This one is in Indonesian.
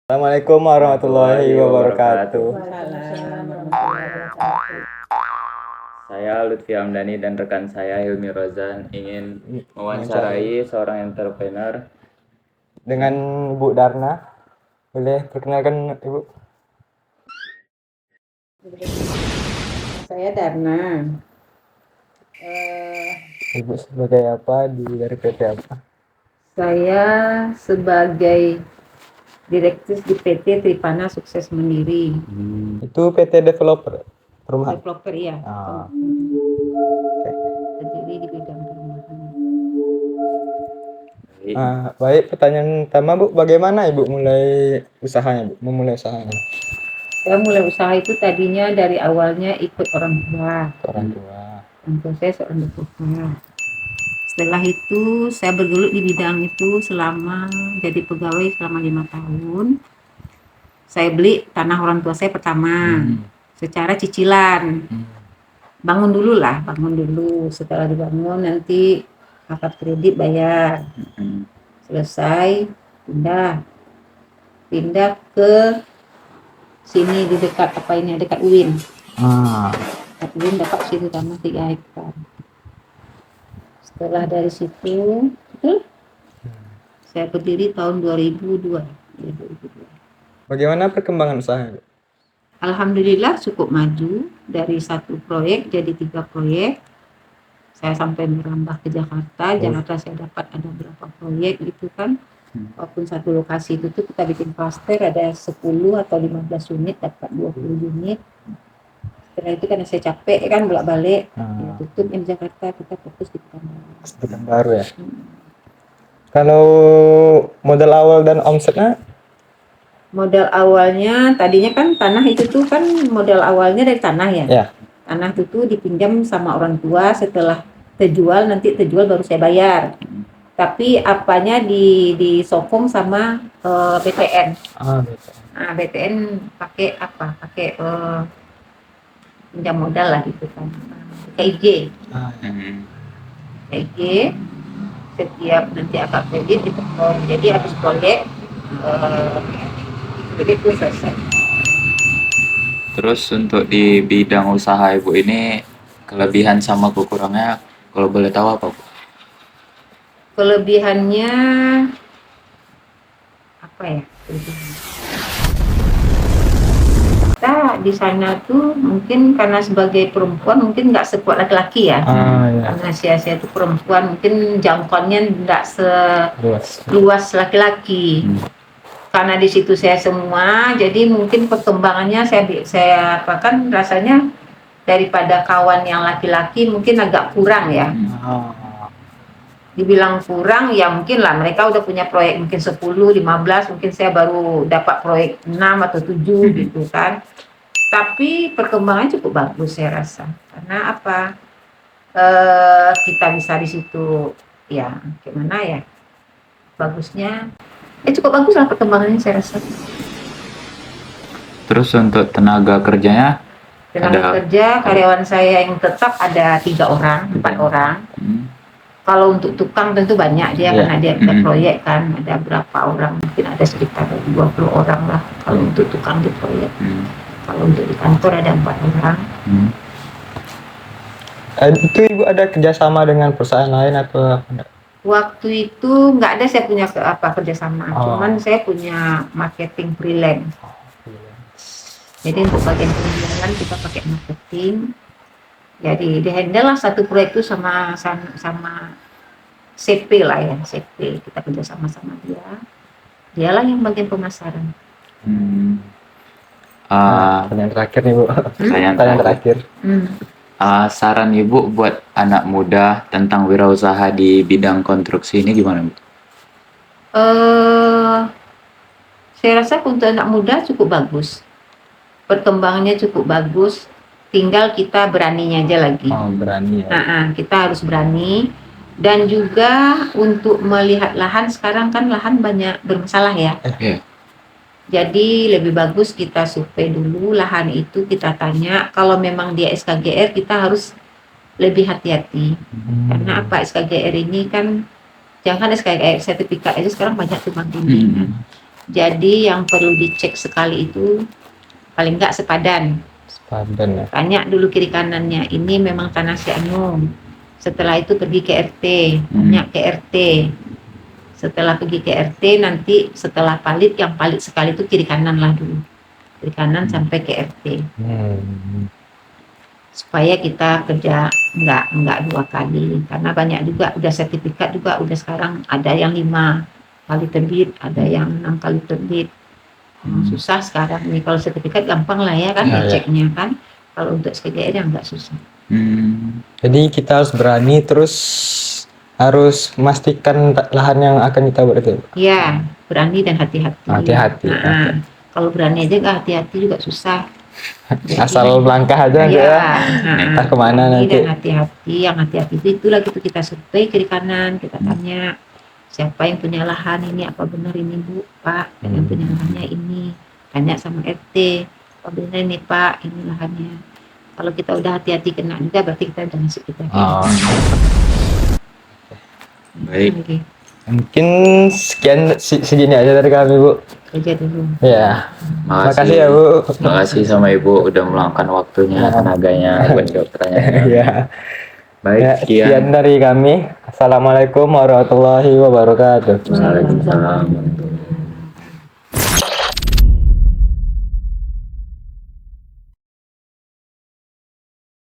Assalamualaikum warahmatullahi wabarakatuh. Waalaikumsalam warahmatullahi wabarakatuh. Saya Lutfi Hamdani dan rekan saya Hilmi Rozan ingin mewawancarai seorang entrepreneur Dengan Ibu Darna. Boleh perkenalkan Ibu? Saya Darna. Ibu sebagai apa dari PT apa? Saya sebagai direktur di PT Tripana Sukses Mandiri. Itu PT developer perumahan. Developer ya. Ah. Berdiri di bidang perumahan. Baik, pertanyaan pertama Bu, bagaimana Ibu mulai usahanya, Bu? Memulai usahanya? Saya mulai usaha itu tadinya dari awalnya ikut orang tua. Orang tua. Orang tua saya seorang developer. Setelah itu saya bergelut di bidang itu selama jadi pegawai selama 5 tahun. Saya beli tanah orang tua saya pertama secara cicilan. Bangun dulu. Setelah dibangun nanti akad kredit bayar. Selesai pindah ke sini di dekat dekat UIN. Dekat UIN dapat situ tanah 3 hektar. Setelah dari situ saya berdiri tahun 2002. Bagaimana perkembangan usahanya, Bu? Alhamdulillah cukup maju dari 1 proyek jadi 3 proyek. Saya sampai merambah ke Jakarta. Jakarta saya dapat ada berapa proyek gitu kan. Walaupun satu lokasi itu tuh kita bikin klaster ada 10 atau 15 unit dapat 20 unit. Setelah itu karena saya capek kan bolak-balik tutup yang Jakarta, kita fokus di Pekanbaru ya. Kalau modal awal dan omsetnya? Modal awalnya tadinya kan tanah itu tuh kan modal awalnya dari tanah ya. Ya. Tanah itu tuh dipinjam sama orang tua, setelah terjual baru saya bayar. Tapi apanya disokong sama BTN. BTN. BTN pakai apa? Pakai pinjam modal lah gitu kan. KIJ. KIJ setiap nanti akad kredit dipegang. Jadi habis proyek begitu selesai. Terus untuk di bidang usaha Ibu ini kelebihan sama kekurangannya kalau boleh tahu apa, Bu? Kelebihannya apa ya? Kita di sana tuh mungkin karena sebagai perempuan mungkin nggak sekuat laki-laki ya. Karena saya itu perempuan mungkin jangkauannya nggak seluas laki-laki. Karena di situ saya semua, jadi mungkin perkembangannya saya apakan rasanya daripada kawan yang laki-laki mungkin agak kurang ya. Dibilang kurang ya mungkin lah mereka udah punya proyek mungkin 10, 15, mungkin saya baru dapat proyek 6 atau 7 gitu kan. Tapi perkembangannya cukup bagus saya rasa. Karena apa? Kita bisa di situ ya gimana ya? Bagusnya cukup bagus lah perkembangannya saya rasa. Terus untuk tenaga kerjanya? Kerja karyawan saya yang tetap ada 3 orang, 4 orang. Kalau untuk tukang tentu banyak dia karena dia ada proyek kan, ada berapa orang, mungkin ada sekitar 20 orang lah kalau untuk tukang di proyek. Kalau untuk di kantor ada 4 orang. Itu Ibu ada kerjasama dengan perusahaan lain atau enggak? Waktu itu nggak ada saya punya kerjasama, cuman saya punya marketing freelance. Jadi untuk bagian penjualan kita pakai marketing. Jadi dihandle lah 1 proyek itu sama CP lah ya, CP kita kerja sama dia. Dialah yang bagian pemasaran. Pertanyaan terakhir nih, Bu. Pertanyaan terakhir. Saran Ibu buat anak muda tentang wirausaha di bidang konstruksi ini gimana, Bu? Saya rasa untuk anak muda cukup bagus. Perkembangannya cukup bagus. Tinggal kita beraninya aja lagi. Berani ya. Kita harus berani. Dan juga untuk melihat lahan, sekarang kan lahan banyak bermasalah ya. Jadi lebih bagus kita survei dulu lahan itu, kita tanya. Kalau memang dia SKGR kita harus lebih hati-hati. Karena apa, SKGR ini kan, jangan SKGR sertifikat aja sekarang banyak tumbang tindih. Jadi yang perlu dicek sekali itu paling nggak sepadan. Sepadan ya. Tanya dulu kiri kanannya, ini memang tanah si Anu. Setelah itu pergi ke RT, tanya ke RT. Setelah pergi ke RT, nanti setelah palit, yang palit sekali itu kiri kanan lah dulu. Kiri kanan sampai ke RT. Supaya kita kerja nggak 2 kali. Karena banyak juga, udah sertifikat juga, udah sekarang ada yang 5 kali terbit, ada yang 6 kali terbit. Susah sekarang nih, kalau sertifikat gampang lah ya kan, ceknya kan. Kalau untuk SPDR yang nggak susah. Jadi kita harus berani, terus harus memastikan lahan yang akan kita buat itu. Iya, berani dan hati-hati. Hati-hati. Kalau berani aja nggak hati-hati juga susah. Jadi, asal melangkah aja entah kemana berani nanti. Dan hati-hati, yang hati-hati itulah gitu, kita survei kiri kanan, kita tanya siapa yang punya lahan ini, apa benar ini Bu, Pak, yang punya lahannya ini. Tanya sama RT, apa benar ini Pak, ini lahannya. Kalau kita udah hati-hati kena juga, berarti kita udah masuk kita. Baik. Mungkin sekian segini aja dari kami Bu. Kerja dulu. Ya. Makasih ya Bu. Makasih sama Ibu udah meluangkan waktunya, tenaganya buat jawab pertanyaan. Ya. Baik, sekian dari kami. Assalamualaikum warahmatullahi wabarakatuh. Waalaikumsalam.